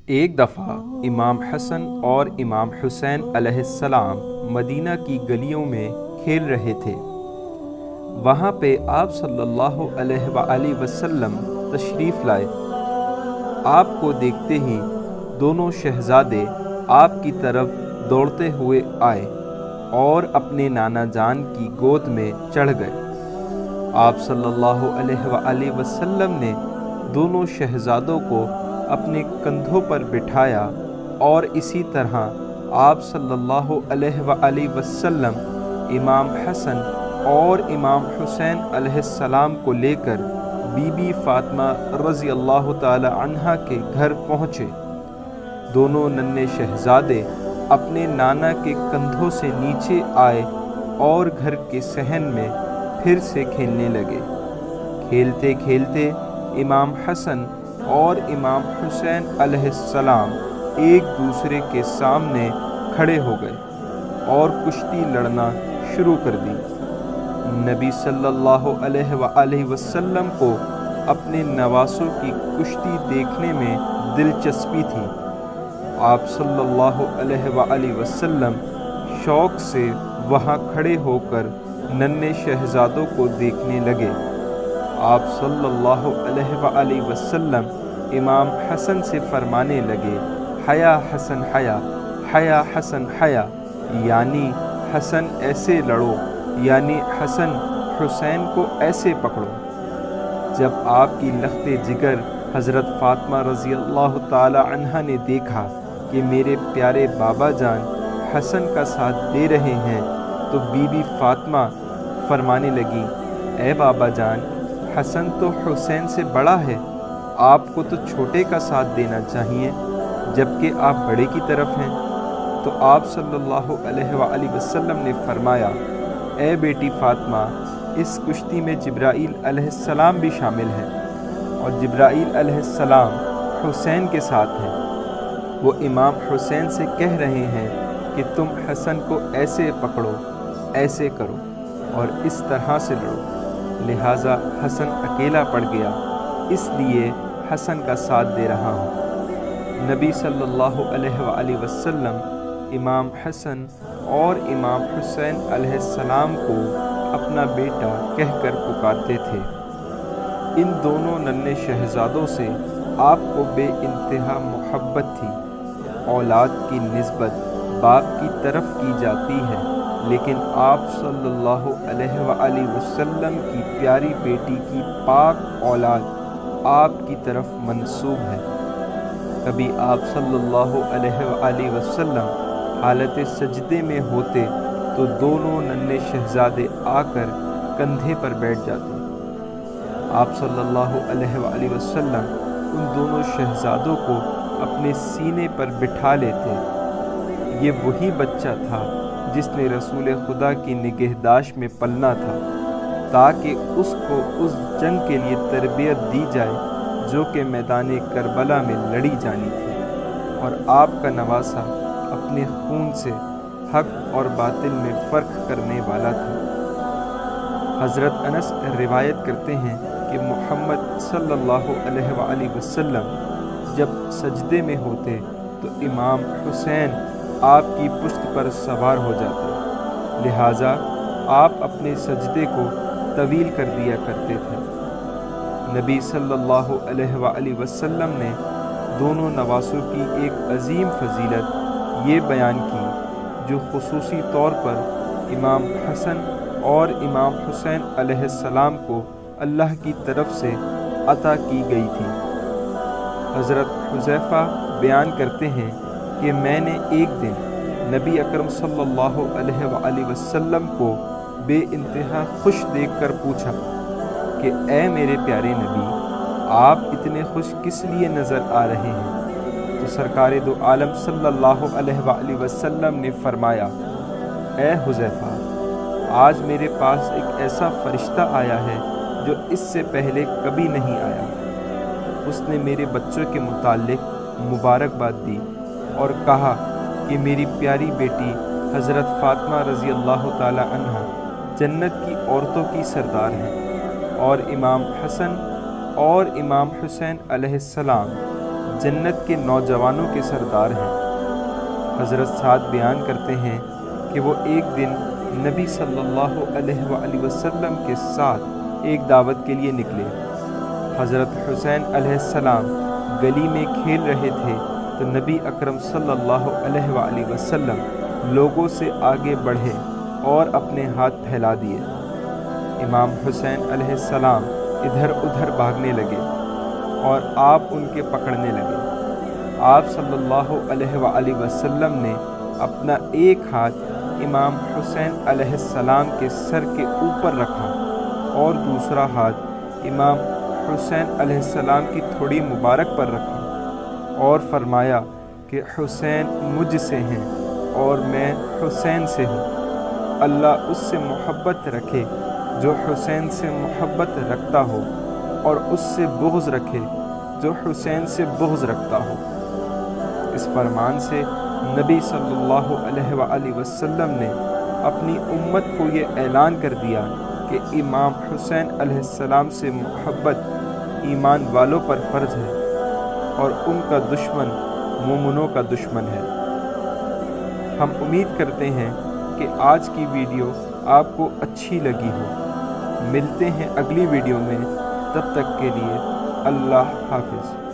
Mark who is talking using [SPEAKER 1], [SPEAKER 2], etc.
[SPEAKER 1] ایک دفعہ امام حسن اور امام حسین علیہ السلام مدینہ کی گلیوں میں کھیل رہے تھے۔ وہاں پہ آپ صلی اللہ علیہ وآلہ وسلم تشریف لائے۔ آپ کو دیکھتے ہی دونوں شہزادے آپ کی طرف دوڑتے ہوئے آئے اور اپنے نانا جان کی گود میں چڑھ گئے۔ آپ صلی اللہ علیہ وآلہ وسلم نے دونوں شہزادوں کو اپنے کندھوں پر بٹھایا اور اسی طرح آپ صلی اللہ علیہ وآلہ وسلم امام حسن اور امام حسین علیہ السلام کو لے کر بی بی فاطمہ رضی اللہ تعالی عنہا کے گھر پہنچے۔ دونوں ننھے شہزادے اپنے نانا کے کندھوں سے نیچے آئے اور گھر کے صحن میں پھر سے کھیلنے لگے۔ کھیلتے کھیلتے امام حسن اور امام حسین علیہ السلام ایک دوسرے کے سامنے کھڑے ہو گئے اور کشتی لڑنا شروع کر دی۔ نبی صلی اللہ علیہ وآلہ وسلم کو اپنے نواسوں کی کشتی دیکھنے میں دلچسپی تھی۔ آپ صلی اللہ علیہ وآلہ وسلم شوق سے وہاں کھڑے ہو کر ننھے شہزادوں کو دیکھنے لگے۔ آپ صلی اللہ علیہ وآلہ وسلم امام حسن سے فرمانے لگے، حیا حسن حیا، حیا حسن حیا، یعنی حسن ایسے لڑو، یعنی حسن حسین کو ایسے پکڑو۔ جب آپ کی لخت جگر حضرت فاطمہ رضی اللہ تعالی عنہا نے دیکھا کہ میرے پیارے بابا جان حسن کا ساتھ دے رہے ہیں تو بی بی فاطمہ فرمانے لگی، اے بابا جان، حسن تو حسین سے بڑا ہے، آپ کو تو چھوٹے کا ساتھ دینا چاہیے جبکہ آپ بڑے کی طرف ہیں۔ تو آپ صلی اللہ علیہ وآلہ وسلم نے فرمایا، اے بیٹی فاطمہ، اس کشتی میں جبرائیل علیہ السلام بھی شامل ہیں اور جبرائیل علیہ السلام حسین کے ساتھ ہیں۔ وہ امام حسین سے کہہ رہے ہیں کہ تم حسن کو ایسے پکڑو، ایسے کرو اور اس طرح سے لڑو، لہٰذا حسن اکیلا پڑ گیا، اس لیے حسن کا ساتھ دے رہا ہوں۔ نبی صلی اللہ علیہ وآلہ وسلم امام حسن اور امام حسین علیہ السلام کو اپنا بیٹا کہہ کر پکارتے تھے۔ ان دونوں ننھے شہزادوں سے آپ کو بے انتہا محبت تھی۔ اولاد کی نسبت باپ کی طرف کی جاتی ہے، لیکن آپ صلی اللہ علیہ وآلہ وسلم کی پیاری بیٹی کی پاک اولاد آپ کی طرف منسوب ہے۔ کبھی آپ صلی اللہ علیہ وآلہ وسلم حالت سجدے میں ہوتے تو دونوں ننھے شہزادے آ کر کندھے پر بیٹھ جاتے۔ آپ صلی اللہ علیہ وآلہ وسلم ان دونوں شہزادوں کو اپنے سینے پر بٹھا لیتے۔ یہ وہی بچہ تھا جس نے رسول خدا کی نگہداشت میں پلنا تھا تاکہ اس کو اس جنگ کے لیے تربیت دی جائے جو کہ میدان کربلا میں لڑی جانی تھی، اور آپ کا نواسا اپنے خون سے حق اور باطل میں فرق کرنے والا تھا۔ حضرت انس روایت کرتے ہیں کہ محمد صلی اللہ علیہ وآلہ وسلم جب سجدے میں ہوتے تو امام حسین آپ کی پشت پر سوار ہو جاتے، لہٰذا آپ اپنے سجدے کو طویل کر دیا کرتے تھے۔ نبی صلی اللہ علیہ وآلہ وسلم نے دونوں نواسوں کی ایک عظیم فضیلت یہ بیان کی جو خصوصی طور پر امام حسن اور امام حسین علیہ السلام کو اللہ کی طرف سے عطا کی گئی تھی۔ حضرت حذیفہ بیان کرتے ہیں کہ میں نے ایک دن نبی اکرم صلی اللہ علیہ وآلہ وسلم کو بے انتہا خوش دیکھ کر پوچھا کہ اے میرے پیارے نبی، آپ اتنے خوش کس لیے نظر آ رہے ہیں؟ تو سرکار دو عالم صلی اللہ علیہ وآلہ وسلم نے فرمایا، اے حذیفہ، آج میرے پاس ایک ایسا فرشتہ آیا ہے جو اس سے پہلے کبھی نہیں آیا۔ اس نے میرے بچوں کے متعلق مبارکباد دی اور کہا کہ میری پیاری بیٹی حضرت فاطمہ رضی اللہ تعالی عنہا جنت کی عورتوں کی سردار ہیں، اور امام حسن اور امام حسین علیہ السلام جنت کے نوجوانوں کے سردار ہیں۔ حضرت سعد بیان کرتے ہیں کہ وہ ایک دن نبی صلی اللہ علیہ وآلہ وسلم کے ساتھ ایک دعوت کے لیے نکلے۔ حضرت حسین علیہ السلام گلی میں کھیل رہے تھے تو نبی اکرم صلی اللہ علیہ وآلہ وسلم لوگوں سے آگے بڑھے اور اپنے ہاتھ پھیلا دیے۔ امام حسین علیہ السلام ادھر ادھر بھاگنے لگے اور آپ ان کے پکڑنے لگے۔ آپ صلی اللہ علیہ وآلہ وسلم نے اپنا ایک ہاتھ امام حسین علیہ السلام کے سر کے اوپر رکھا اور دوسرا ہاتھ امام حسین علیہ السلام کی تھوڑی مبارک پر رکھا اور فرمایا کہ حسین مجھ سے ہیں اور میں حسین سے ہوں۔ اللہ اس سے محبت رکھے جو حسین سے محبت رکھتا ہو اور اس سے بغض رکھے جو حسین سے بغض رکھتا ہو۔ اس فرمان سے نبی صلی اللہ علیہ وآلہ وسلم نے اپنی امت کو یہ اعلان کر دیا کہ امام حسین علیہ السلام سے محبت ایمان والوں پر فرض ہے اور ان کا دشمن مومنوں کا دشمن ہے۔ ہم امید کرتے ہیں کہ آج کی ویڈیو آپ کو اچھی لگی ہو۔ ملتے ہیں اگلی ویڈیو میں، تب تک کے لیے اللہ حافظ۔